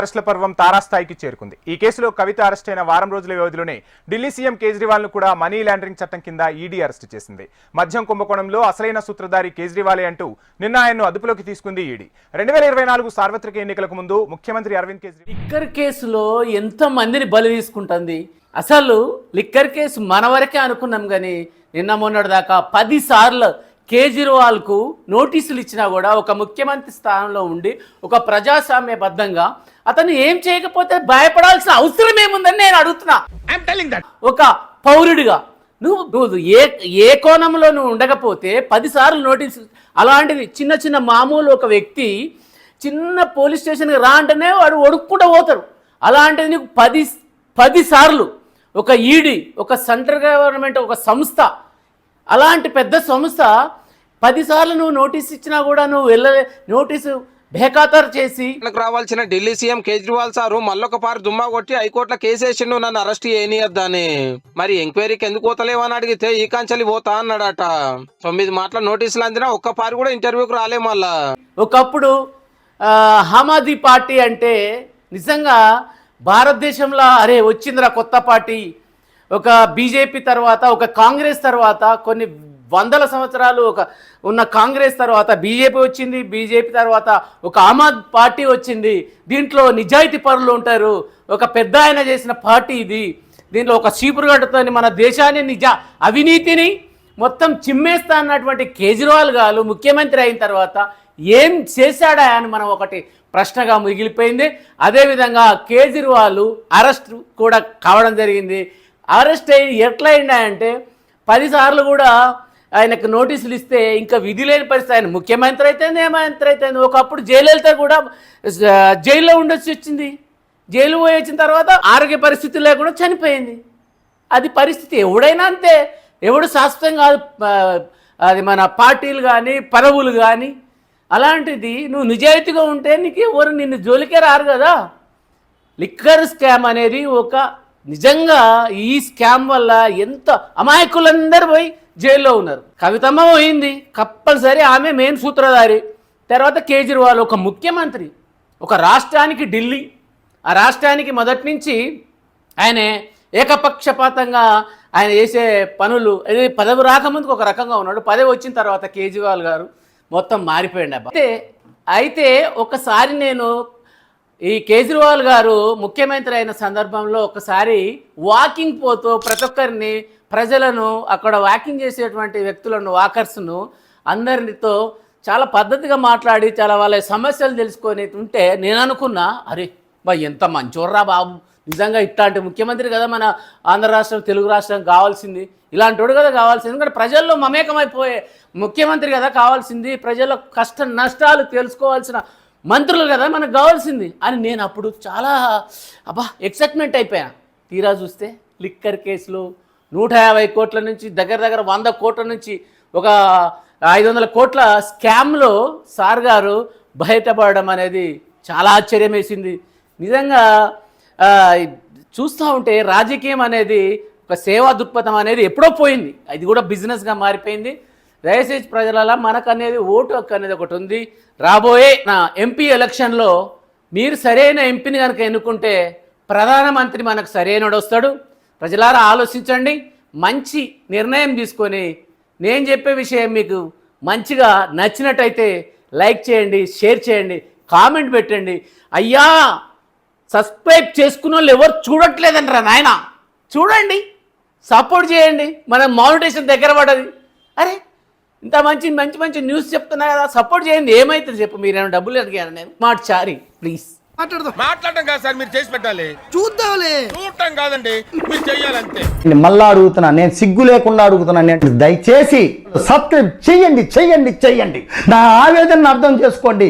అరెస్టుల పర్వం తారాస్థాయికి చేరుకుంది. ఈ కేసులో కవిత అరెస్ట్ అయిన వారం రోజుల వ్యవధిలోనే ఢిల్లీ సీఎం కేజ్రీవాల్ ను కూడా మనీ లాండరింగ్ చట్టం కింద ఈడీ అరెస్టు చేసింది. మద్యం కుంభకోణంలో అసలైన సూత్రధారి కేజ్రీవాలే అంటూ నిన్న ఆయన్ను అదుపులోకి తీసుకుంది ఈడీ. 2024 సార్వత్రిక ఎన్నికలకు ముందు ముఖ్యమంత్రి అరవింద్ కేజ్రీవాల్ లిక్కర్ కేసులో ఎంత మందిని బలి తీసుకుంటుంది. అసలు లిక్కర్ కేసు మన వరకే అనుకున్నాం, కానీ నిన్న మొన్నటి దాకా 10 సార్లు కేజ్రీవాల్కు నోటీసులు ఇచ్చినా కూడా ఒక ముఖ్యమంత్రి స్థానంలో ఉండి ఒక ప్రజాస్వామ్యబద్ధంగా అతను ఏం చేయకపోతే భయపడాల్సిన అవసరం ఏముందని నేను అడుగుతున్నా. ఒక పౌరుడిగా నువ్వు ఏ కోణంలో నువ్వు ఉండకపోతే 10 సార్లు నోటీసు, అలాంటిది చిన్న చిన్న మామూలు ఒక వ్యక్తి చిన్న పోలీస్ స్టేషన్కి రా అంటేనే వాడు ఒడుక్కుంటూ పోతారు. అలాంటిది నీకు 10 సార్లు ఒక ఈడీ, ఒక సెంట్రల్ గవర్నమెంట్ ఒక సంస్థ, అలాంటి పెద్ద సంస్థ 10 సార్లు నువ్వు నోటీస్ ఇచ్చినా కూడా నువ్వు నోటీసు బేఖాతరు చేసి రావాల్సిన ఢిల్లీ సీఎం కేజ్రీవాల్ సారు మళ్ళొక పారు దుమ్మా కొట్టి హైకోర్టులో కేసేసిండు నన్ను అరెస్ట్ చేయనియద్దని. మరి ఎంక్వైరీకి ఎందుకు పోతలేవని అడిగితే ఈ కాంచెలి పోతా అన్నాడట. 9 మాటల నోటీసులు అందినా ఒక్క పారు కూడా ఇంటర్వ్యూకి రాలే. మళ్ళా ఒకప్పుడు ఆమ్ ఆద్మీ పార్టీ అంటే నిజంగా భారతదేశంలో అరే వచ్చిందిరా కొత్త పార్టీ, ఒక బీజేపీ తర్వాత ఒక కాంగ్రెస్ తర్వాత కొన్ని వందల సంవత్సరాలు ఉన్న కాంగ్రెస్ తర్వాత బీజేపీ వచ్చింది, బీజేపీ తర్వాత ఒక ఆమ్ ఆద్మీ పార్టీ వచ్చింది. దీంట్లో నిజాయితీ పరులు ఉంటారు, ఒక పెద్ద ఆయన చేసిన పార్టీ ఇది. దీంట్లో ఒక చీపురుగడ్డతో మన దేశాన్ని అవినీతిని మొత్తం చిమ్మేస్తా అన్నటువంటి కేజ్రీవాల్ గారు ముఖ్యమంత్రి అయిన తర్వాత ఏం చేశాడా అని మనం ఒకటి ప్రశ్నగా మిగిలిపోయింది. అదేవిధంగా కేజ్రీవాల్ అరెస్ట్ కూడా కావడం జరిగింది. అరెస్ట్ అయ్యి ఎట్లా అయిందంటే 10 సార్లు కూడా ఆయనకు నోటీసులు ఇస్తే ఇంకా విధి లేని పరిస్థితి. ఆయన ముఖ్యమంత్రి అయితే ఏమంత్రి అయితే ఒకప్పుడు జయలలిత కూడా జైల్లో ఉండొచ్చి వచ్చింది. జైలు పోయి వచ్చిన తర్వాత ఆరోగ్య పరిస్థితి లేకుండా చనిపోయింది. అది పరిస్థితి. ఎవడైనా అంతే, ఎవడు శాశ్వతం కాదు. అది మన పార్టీలు కానీ పదవులు కానీ. అలాంటిది నువ్వు నిజాయితీగా ఉంటే నీకు ఎవరు నిన్ను జోలికే రారు కదా. లిక్కర్ స్కామ్ అనేది ఒక నిజంగా ఈ స్కామ్ వల్ల ఎంత అమాయకులందరూ పోయి జైల్లో ఉన్నారు. కవితమ్మ పోయింది కంపల్సరీ, ఆమె మెయిన్ సూత్రధారి. తర్వాత కేజ్రీవాల్ ఒక ముఖ్యమంత్రి, ఒక రాష్ట్రానికి ఢిల్లీ, ఆ రాష్ట్రానికి మొదటి నుంచి ఆయన ఏకపక్షపాతంగా ఆయన చేసే పనులు. పదవి రాకముందుకు ఒక రకంగా ఉన్నాడు, పదవి వచ్చిన తర్వాత కేజ్రీవాల్ గారు మొత్తం మారిపోయింది. అయితే ఒకసారి నేను ఈ కేజ్రీవాల్ గారు ముఖ్యమంత్రి అయిన సందర్భంలో ఒకసారి వాకింగ్ పోతూ ప్రతి ఒక్కరిని ప్రజలను అక్కడ వాకింగ్ చేసేటువంటి వ్యక్తులను వాకర్స్ను అందరితో చాలా పద్ధతిగా మాట్లాడి చాలా వాళ్ళ సమస్యలు తెలుసుకొని ఉంటే నేను అనుకున్నా, అరే బా ఎంత మంచోర్రా బాబు, నిజంగా ఇట్లాంటి ముఖ్యమంత్రి కదా మన ఆంధ్ర రాష్ట్రం తెలుగు రాష్ట్రం కావాల్సింది, ఇలాంటి కదా కావాల్సింది. ఎందుకంటే ప్రజల్లో మమేకమైపోయే ముఖ్యమంత్రి కదా కావాల్సింది, ప్రజల కష్ట నష్టాలు తెలుసుకోవాల్సిన మంత్రులు కదా మనకు కావాల్సింది అని నేను అప్పుడు చాలా ఎక్సైట్మెంట్ అయిపోయాను. తీరా చూస్తే లిక్కర్ కేసులు 150 కోట్ల నుంచి దగ్గర 100 కోట్ల నుంచి ఒక 500 కోట్ల స్కామ్లో సార్ గారు బయటపడడం అనేది చాలా ఆశ్చర్యం వేసింది. నిజంగా చూస్తూ ఉంటే రాజకీయం అనేది ఒక సేవా దృక్పథం అనేది ఎప్పుడో పోయింది, అది కూడా బిజినెస్గా మారిపోయింది. దయచేసి ప్రజల మనకు అనేది ఓటు హక్కు అనేది ఒకటి ఉంది. రాబోయే నా ఎంపీ ఎలక్షన్లో మీరు సరైన ఎంపీని కనుక ఎన్నుకుంటే ప్రధానమంత్రి మనకు సరైనడు వస్తాడు. ప్రజలారా ఆలోచించండి, మంచి నిర్ణయం తీసుకొని నేను చెప్పే విషయం మీకు మంచిగా నచ్చినట్టయితే లైక్ చేయండి, షేర్ చేయండి, కామెంట్ పెట్టండి. అయ్యా సబ్స్క్రైబ్ చేసుకున్న వాళ్ళు ఎవరు చూడట్లేదంటారా నాయన, చూడండి, సపోర్ట్ చేయండి. మన మానిటైజేషన్ దగ్గర పడది. అరే ఇంత మంచి న్యూస్ చెప్తున్నా కదా, సపోర్ట్ చేయండి. ఏమైతుంది చెప్పు, మీరేమైనా డబ్బులు అడిగారు? నేను చారీ ప్లీజ్ మాట్లాడటం కాదు సార్, మీరు చేసి పెట్టాలి. చూడటం కాదండి, మీరు చెయ్యాలంతే. మళ్ళా అడుగుతున్నా, నేను సిగ్గు లేకుండా అడుగుతున్నా, నేను దయచేసి సబ్స్క్రైబ్ చెయ్యండి, నా ఆవేదనను అర్థం చేసుకోండి.